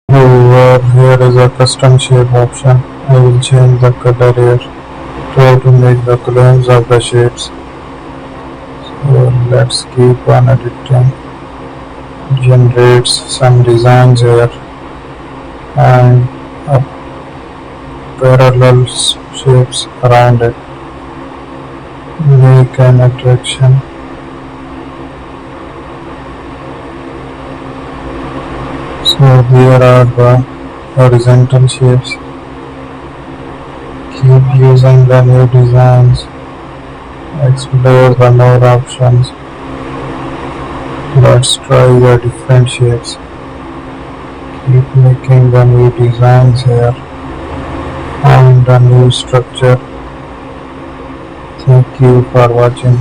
Here is a custom shape option. I will change the color here. Try to make the claims of the shapes. So let's keep on editing. Generates some designs here and parallel shapes around it. Make an attraction. So here are the horizontal shapes. Keep using the new designs. Explore the more options. Let's try the different shapes. Keep making the new designs here. Find a new structure. Thank you for watching.